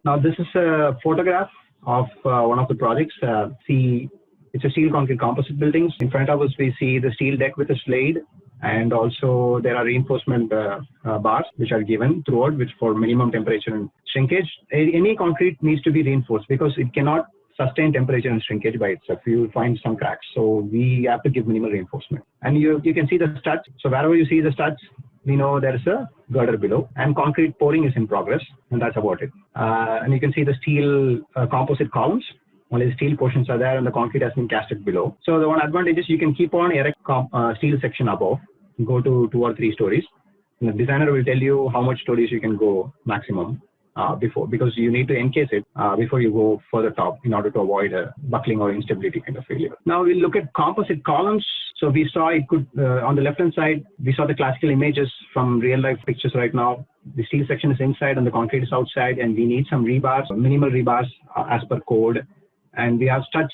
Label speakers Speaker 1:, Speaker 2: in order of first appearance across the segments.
Speaker 1: Now this is a photograph of one of the projects. See, it's a steel concrete composite buildings. In front of us, we see the steel deck with a slate, and also there are reinforcement bars which are given throughout, which for minimum temperature and shrinkage. Any concrete needs to be reinforced because it cannot sustain temperature and shrinkage by itself. You will find some cracks. So we have to give minimal reinforcement. And you can see the studs. So wherever you see the studs, we know there is a girder below, and concrete pouring is in progress, and that's about it. And you can see the steel composite columns. Only the steel portions are there, and the concrete has been casted below. So the one advantage is you can keep on erect steel section above, go to 2 or 3 stories. And the designer will tell you how much stories you can go maximum before, because you need to encase it before you go further top in order to avoid buckling or instability kind of failure. Now we'll look at composite columns. So we saw it could, on the left hand side, we saw the classical images from real life pictures right now. The steel section is inside and the concrete is outside, and we need some rebars, minimal rebars as per code. And we have studs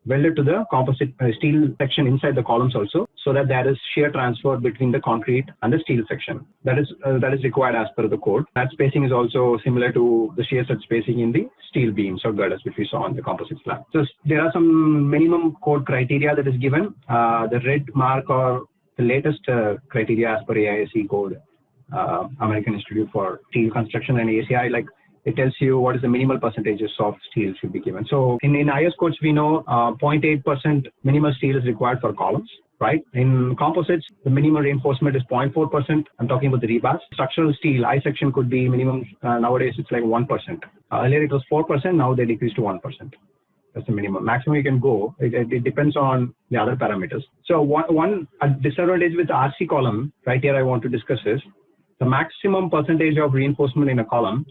Speaker 1: welded to the composite steel section inside the columns also, so that there is shear transfer between the concrete and the steel section. That is required as per the code. That spacing is also similar to the shear stud spacing in the steel beams or girders which we saw on the composite slab. So there are some minimum code criteria that is given. The red mark or the latest criteria as per AISE code, American Institute for Steel Construction, and ACI, like, it tells you what is the minimal percentages of steel should be given. So in IS codes, we know 0.8% minimal steel is required for columns, right? In composites, the minimum reinforcement is 0.4%. I'm talking about the rebars. Structural steel, I section could be minimum. Nowadays, it's like 1%. Earlier, it was 4%. Now they decreased to 1%. That's the minimum. Maximum you can go. It depends on the other parameters. So one disadvantage with the RC column, right here I want to discuss is the maximum percentage of reinforcement in a column.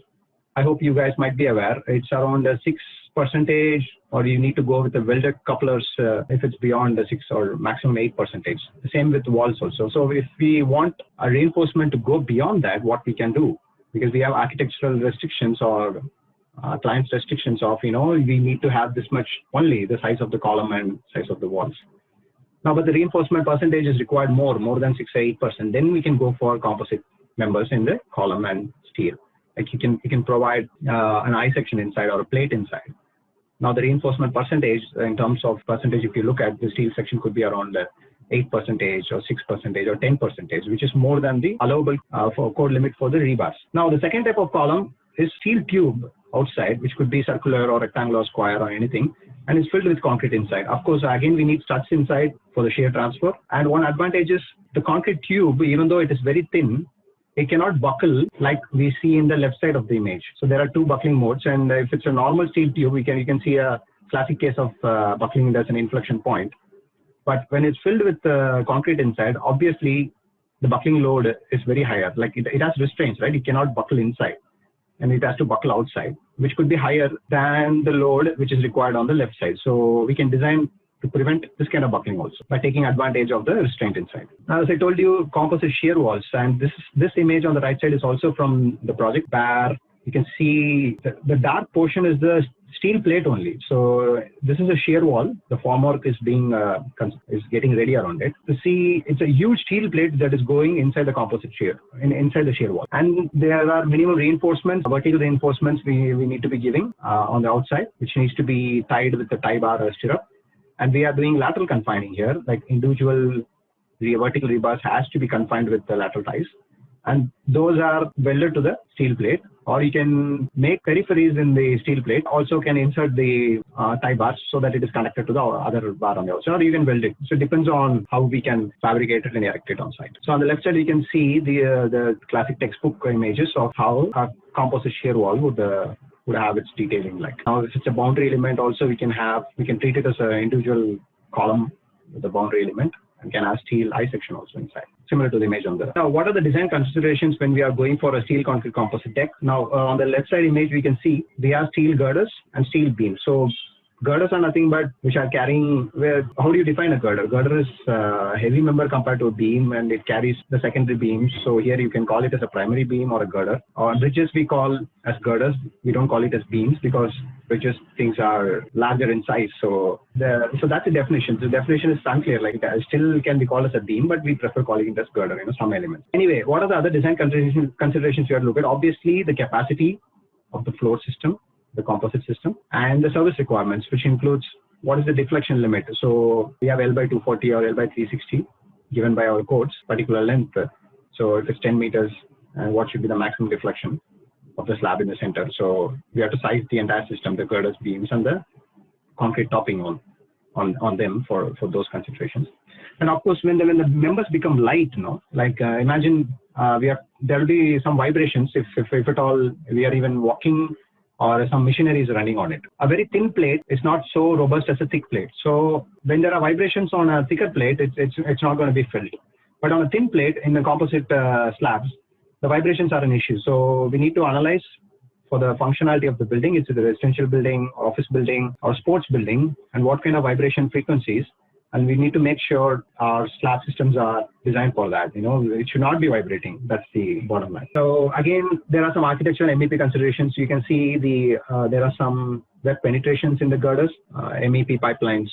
Speaker 1: I hope you guys might be aware, it's around 6%, or you need to go with the welded couplers if it's beyond the 6 or maximum 8%. The same with walls also. So if we want a reinforcement to go beyond that, what we can do, because we have architectural restrictions or client's restrictions of, we need to have this much only, the size of the column and size of the walls. Now, but the reinforcement percentage is required more than 6 or 8%. Then we can go for composite members in the column and steel. Like you can provide an I section inside or a plate inside. Now the reinforcement percentage, in terms of percentage, if you look at the steel section, could be around 8% or 6% or 10%, which is more than the allowable for code limit for the rebars. Now the second type of column is steel tube outside, which could be circular or rectangular or square or anything, and it's filled with concrete inside. Of course, again, we need studs inside for the shear transfer. And one advantage is the concrete tube, even though it is very thin, it cannot buckle like we see in the left side of the image. So there are 2 buckling modes, and if it's a normal steel tube, you can see a classic case of buckling. There's an inflection point. But when it's filled with concrete inside, obviously the buckling load is very higher. Like it has restraints, right? It cannot buckle inside, and it has to buckle outside, which could be higher than the load which is required on the left side. So we can design to prevent this kind of buckling also by taking advantage of the restraint inside. Now, as I told you, composite shear walls, and this image on the right side is also from the project, where you can see the dark portion is the steel plate only. So this is a shear wall. The formwork is getting ready around it. To see, it's a huge steel plate that is going inside the composite shear, inside the shear wall. And there are minimum reinforcements, vertical reinforcements we need to be giving on the outside, which needs to be tied with the tie bar or stirrup. And we are doing lateral confining here, like individual vertical rebars has to be confined with the lateral ties. And those are welded to the steel plate, or you can make peripheries in the steel plate. Also can insert the tie bars so that it is connected to the other bar on the outside, or you can weld it. So it depends on how we can fabricate it and erect it on site. So on the left side, you can see the classic textbook images of how a composite shear wall would have its detailing like. Now, if it's a boundary element, also we can treat it as an individual column with a boundary element, and can have steel I section also inside, similar to the image on the. Now, what are the design considerations when we are going for a steel concrete composite deck? Now, on the left side image, we can see we have steel girders and steel beams. So girders are nothing but which are carrying, how do you define a girder? Girder is a heavy member compared to a beam, and it carries the secondary beams. So here you can call it as a primary beam or a girder. Or bridges we call as girders. We don't call it as beams because bridges things are larger in size. So that's the definition. The definition is unclear. Like it still can be called as a beam, but we prefer calling it as girder, some elements. Anyway, what are the other design considerations you have to look at? Obviously, the capacity of the floor system, the composite system, and the service requirements, which includes what is the deflection limit. So we have L by 240 or L by 360 given by our codes, particular length. So if it's 10 meters, what should be the maximum deflection of the slab in the center? So we have to size the entire system, the girders, beams, and the concrete topping on them for those considerations. And of course, when the members become light, imagine there will be some vibrations if at all we are even walking or some machinery is running on it. A very thin plate is not so robust as a thick plate. So when there are vibrations on a thicker plate, it's not going to be felt. But on a thin plate in the composite slabs, the vibrations are an issue. So we need to analyze for the functionality of the building. It's a residential building, office building, or sports building, and what kind of vibration frequencies. And we need to make sure our slab systems are designed for that. It should not be vibrating. That's the bottom line. So again, there are some architectural MEP considerations. You can see there are some web penetrations in the girders, MEP pipelines,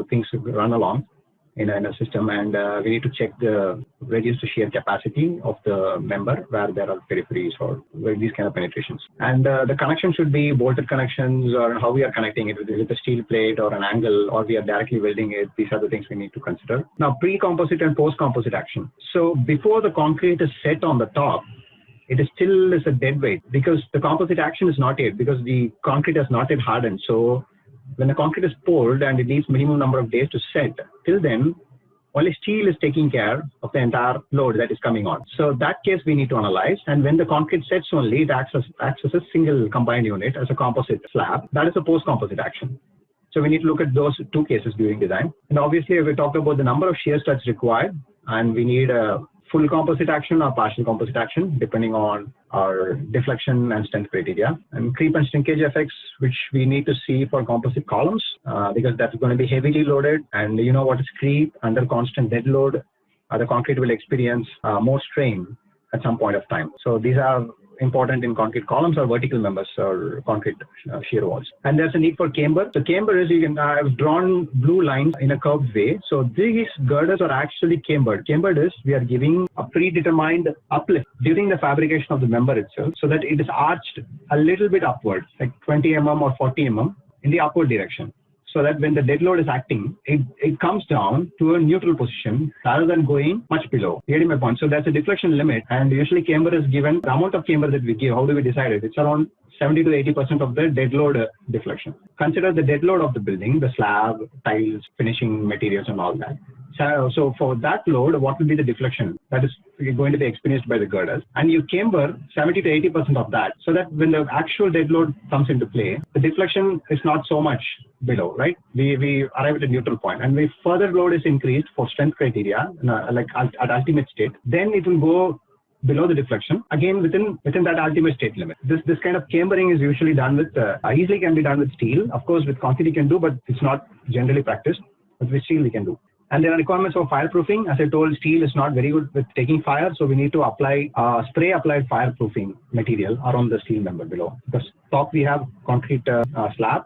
Speaker 1: things run along in a system, and we need to check the reduce the shear capacity of the member where there are peripheries or where these kind of penetrations. And the connection should be bolted connections, or how we are connecting it with a steel plate or an angle, or we are directly welding it. These are the things we need to consider. Now, pre-composite and post-composite action. So before the concrete is set on the top, it is still a dead weight because the composite action is not yet, because the concrete has not yet hardened. So when the concrete is poured and it needs minimum number of days to set, till then, only steel is taking care of the entire load that is coming on. So that case we need to analyze. And when the concrete sets only, it acts as a single combined unit as a composite slab. That is a post-composite action. So we need to look at those two cases during design. And obviously, we talked about the number of shear studs required, and we need a full composite action or partial composite action, depending on our deflection and strength criteria, and creep and shrinkage effects, which we need to see for composite columns, because that's going to be heavily loaded. And you know what is creep under constant dead load, the concrete will experience more strain at some point of time. So these are important in concrete columns or vertical members or concrete shear walls. And there's a need for camber. The camber is, I've drawn blue lines in a curved way. So these girders are actually cambered. Cambered is we are giving a predetermined uplift during the fabrication of the member itself, so that it is arched a little bit upwards, like 20 mm or 40 mm in the upward direction, so that when the dead load is acting, it comes down to a neutral position rather than going much below. You get my point? So that's a deflection limit, and usually camber is given. The amount of camber that we give, how do we decide it? It's around 70 to 80% of the dead load deflection. Consider the dead load of the building, the slab, tiles, finishing materials, and all that. So for that load, what will be the deflection that is going to be experienced by the girders? And you camber 70 to 80% of that, so that when the actual dead load comes into play, the deflection is not so much below, right? We arrive at a neutral point, and if further load is increased for strength criteria, like at ultimate state, then it will go below the deflection, again within that ultimate state limit. This kind of cambering is usually done with, easily can be done with steel. Of course, with concrete you can do, but it's not generally practiced. But with steel we can do. And there are requirements for fireproofing. As I told, steel is not very good with taking fire, so we need to apply spray applied fireproofing material around the steel member below. The top we have concrete slab,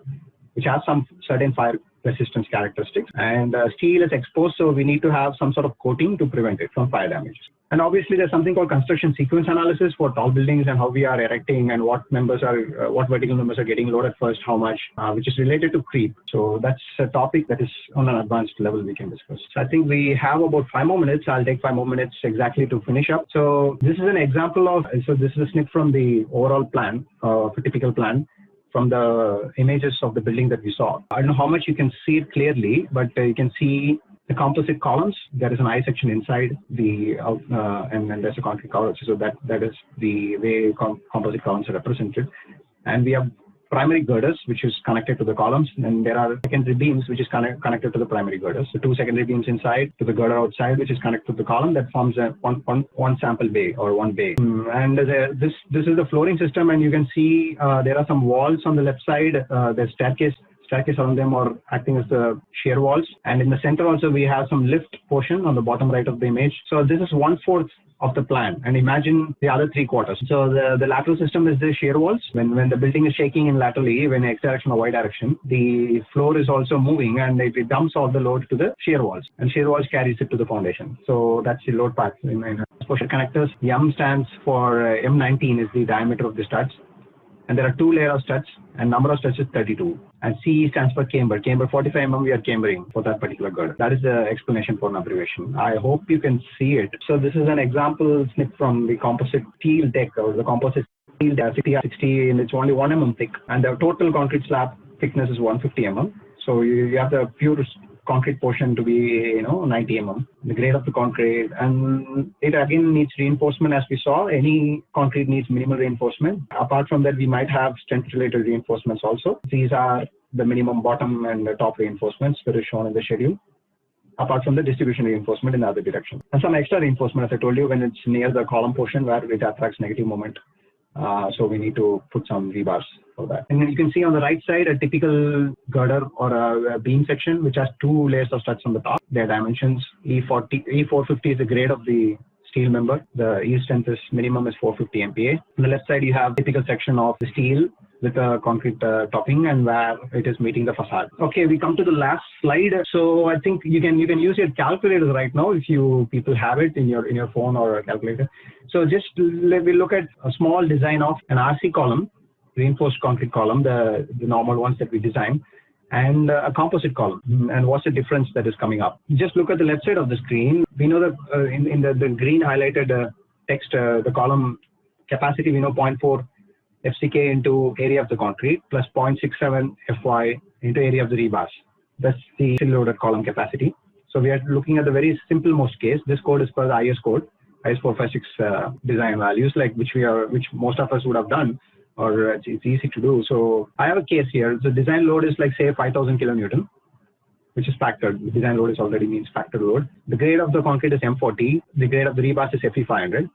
Speaker 1: which has some certain fire resistance characteristics, and steel is exposed, so we need to have some sort of coating to prevent it from fire damage. And obviously there's something called construction sequence analysis for tall buildings, and how we are erecting and what vertical members are getting loaded first, how much, which is related to creep. So that's a topic that is on an advanced level we can discuss. So I think we have about 5 more minutes. I'll take 5 more minutes exactly to finish up. So this is an example of, so this is a snip from the overall plan, a typical plan, from the images of the building that we saw. I don't know how much you can see it clearly, but you can see the composite columns. There is an I section inside the, and then there's a concrete column. So that is the way composite columns are represented. And we have primary girders, which is connected to the columns. And there are secondary beams, which is connected to the primary girders. So 2 secondary beams inside to the girder outside, which is connected to the column. That forms a one sample bay or one bay. And this is the flooring system, and you can see there are some walls on the left side. There's staircase around them are acting as the shear walls. And in the center also we have some lift portion on the bottom right of the image. So this is 1/4 of the plan, and imagine the other 3/4. So the lateral system is the shear walls. When the building is shaking in laterally, when X direction or Y direction, the floor is also moving, and it dumps all the load to the shear walls, and shear walls carries it to the foundation. So that's the load path. For shear connectors, M stands for M19 is the diameter of the studs. And there are 2 layers of struts, and number of struts is 32. And CE stands for camber. Camber 45 mm we are cambering for that particular girder. That is the explanation for an abbreviation. I hope you can see it. So this is an example snip from the composite steel deck, or the composite steel deck 60, and it's only 1 mm thick. And the total concrete slab thickness is 150 mm. So you have the pure concrete portion to be 90 mm, the grade of the concrete, and it again needs reinforcement. As we saw, any concrete needs minimal reinforcement. Apart from that, we might have strength related reinforcements also. These are the minimum bottom and the top reinforcements that are shown in the schedule, apart from the distribution reinforcement in the other direction. And some extra reinforcement, as I told you, when it's near the column portion where it attracts negative moment. So we need to put some rebars for that. And then you can see on the right side a typical girder or a beam section which has 2 layers of struts on the top. Their dimensions E450 is the grade of the steel member. The yield strength is minimum is 450 MPa. On the left side you have typical section of the steel with a concrete topping and where it is meeting the facade. Okay, we come to the last slide. So I think you can use your calculators right now if you people have it in your phone or a calculator. So just we look at a small design of an RC column, reinforced concrete column, the normal ones that we design, and a composite column. And what's the difference that is coming up? Just look at the left side of the screen. We know that in the green highlighted text, the column capacity, we know 0.4 FCK into area of the concrete plus 0.67 FY into area of the rebars. That's the loaded column capacity. So we are looking at the very simple most case. This code is per the IS code, IS 456 design values, like which most of us would have done, or it's easy to do. So I have a case here. The design load is like say 5,000 kilonewton, which is factored. The design load is already means factored load. The grade of the concrete is M40. The grade of the rebars is FE500.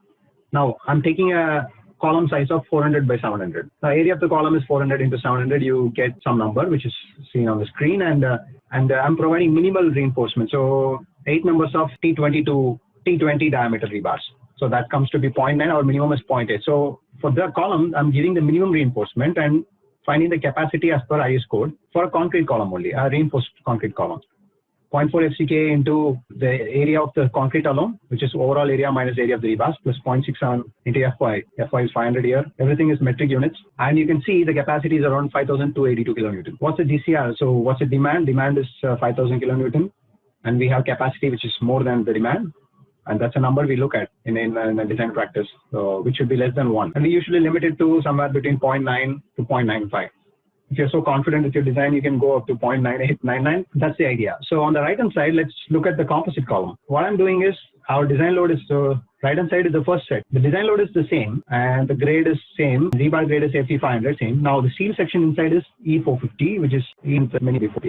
Speaker 1: Now I'm taking a column size of 400 by 700. The area of the column is 400 into 700. You get some number which is seen on the screen, and I'm providing minimal reinforcement. So 8 members of T20 to T20 diameter rebars. So that comes to be 0.9. Our minimum is 0.8. So for the column, I'm giving the minimum reinforcement and finding the capacity as per IS code for a concrete column only, a reinforced concrete column. 0.4 FCK into the area of the concrete alone, which is overall area minus area of the rebars, plus 0.67 into FY. FY is 500 here. Everything is metric units. And you can see the capacity is around 5,282 kilonewton. What's the DCR? So what's the demand? Demand is 5,000 kilonewton. And we have capacity which is more than the demand. And that's a number we look at in a design practice, so which should be less than 1. And we usually limit it to somewhere between 0.9 to 0.95. If you're so confident with your design, you can go up to 0.9899. That's the idea. So on the right hand side, let's look at the composite column. What I'm doing is our design load is right hand side is the first set. The design load is the same and the grade is same. Rebar grade is FE500 same. Now the steel section inside is E450, which is many before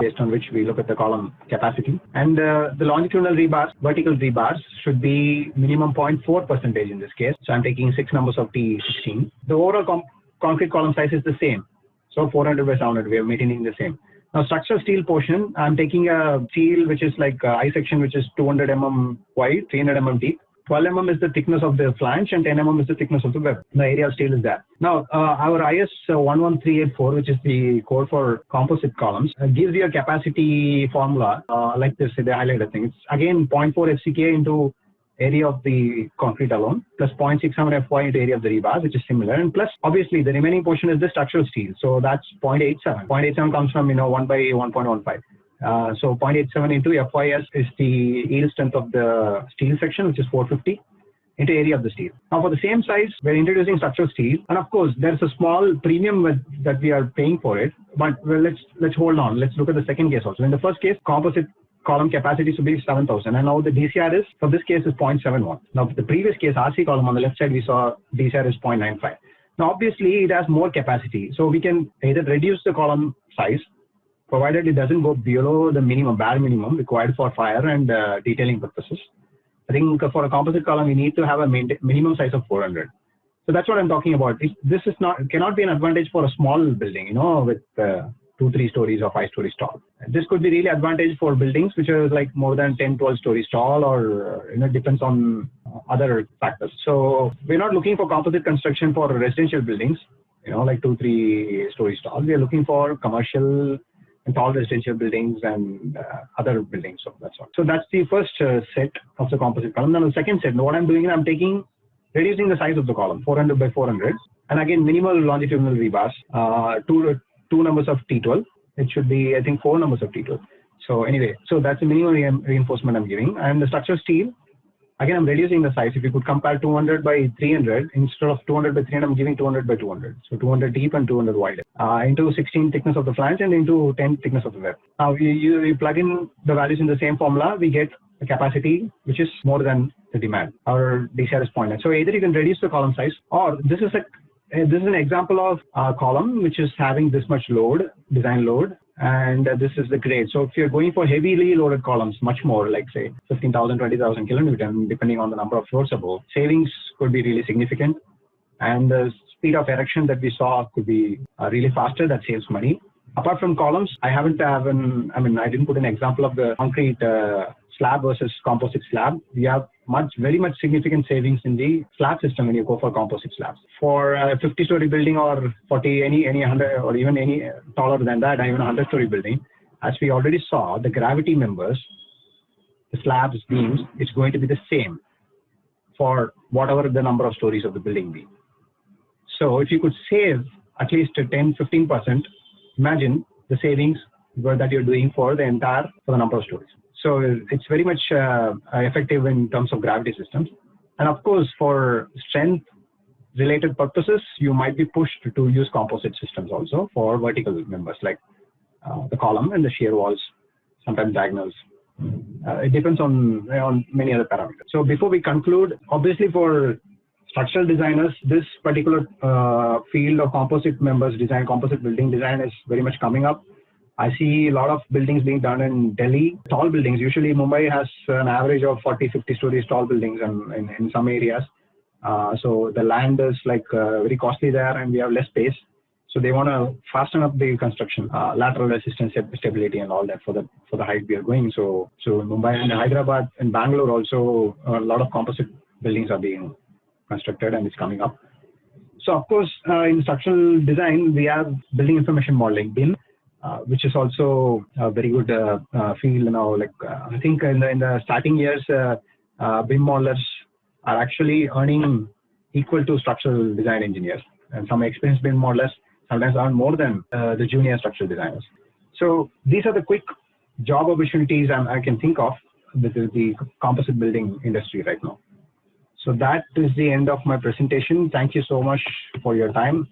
Speaker 1: based on which we look at the column capacity. And the longitudinal rebars, vertical rebars should be minimum 0.4% in this case. So I'm taking 6 numbers of T16. The overall concrete column size is the same. So 400 by 700, we are maintaining the same. Now structural steel portion, I'm taking a steel which is like I section, which is 200 mm wide, 300 mm deep. 12 mm is the thickness of the flange and 10 mm is the thickness of the web. The area of steel is that. Now our IS 11384, which is the code for composite columns, gives you a capacity formula like this, the highlighted thing. It's again 0.4 FCK into area of the concrete alone, plus 0.67 FY into area of the rebar, which is similar, and plus obviously the remaining portion is the structural steel. So that's 0.87. 0.87 comes from 1 by 1.15. So 0.87 into FYS is the yield strength of the steel section, which is 450 into area of the steel. Now for the same size, we're introducing structural steel, and of course there's a small premium that we are paying for it. But well, let's hold on. Let's look at the second case also. In the first case, composite column capacity should be 7,000, and now the DCR is, for this case, is 0.71. Now for the previous case, RC column on the left side, we saw DCR is 0.95. Now obviously it has more capacity, so we can either reduce the column size, provided it doesn't go below the minimum, bare minimum required for fire and detailing purposes. I think for a composite column, we need to have a minimum size of 400. So that's what I'm talking about. This is cannot be an advantage for a small building, with 2-3 stories or 5 stories tall. This could be really advantage for buildings which are like more than 10-12 stories tall, or depends on other factors. So we're not looking for composite construction for residential buildings, like 2-3 stories tall. We are looking for commercial and tall residential buildings and other buildings. So that's all. So that's the first set of the composite column. Now the second set, what I'm doing is I'm reducing the size of the column, 400 by 400. And again, minimal longitudinal rebars, two numbers of T12. It should be, I think, 4 numbers of T12. So anyway, so that's the minimal reinforcement I'm giving. And the structural steel, again, I'm reducing the size. If you could compare 200 by 300, instead of 200 by 300, I'm giving 200 by 200. So 200 deep and 200 wide, into 16 thickness of the flange and into 10 thickness of the web. Now you plug in the values in the same formula, we get a capacity which is more than the demand. Our DCR is 0.9. So either you can reduce the column size, or this is an example of a column which is having this much load, design load, and this is the grade. So if you're going for heavily loaded columns, much more, like say 15,000, 20,000 kilonewton, depending on the number of floors above, savings could be really significant. And the speed of erection that we saw could be really faster. That saves money. Apart from columns, I didn't put an example of the concrete slab versus composite slab. We have very much significant savings in the slab system when you go for composite slabs. For a 50-story building or 40, any 100, or even any taller than that, even a 100-story building, as we already saw, the gravity members, the slabs, beams, it's going to be the same for whatever the number of stories of the building be. So if you could save at least 10-15%, imagine the savings that you're doing for the number of stories. So it's very much effective in terms of gravity systems. And of course, for strength related purposes, you might be pushed to use composite systems also for vertical members, like the column and the shear walls, sometimes diagonals. It depends on many other parameters. So before we conclude, obviously for structural designers, this particular field of composite members design, composite building design is very much coming up. I see a lot of buildings being done in Delhi, tall buildings. Usually Mumbai has an average of 40-50 stories tall buildings in some areas. So the land is very costly there, and we have less space. So they want to fasten up the construction, lateral resistance, stability, and all that for the height we are going. So Mumbai and Hyderabad and Bangalore also, a lot of composite buildings are being constructed, and it's coming up. So of course, in structural design, we have building information modeling, BIM, which is also a very good field now. I think in the starting years, BIM modelers are actually earning equal to structural design engineers, and some experienced BIM modelers sometimes earn more than the junior structural designers. So these are the quick job opportunities I can think of with the composite building industry right now. So that is the end of my presentation. Thank you so much for your time.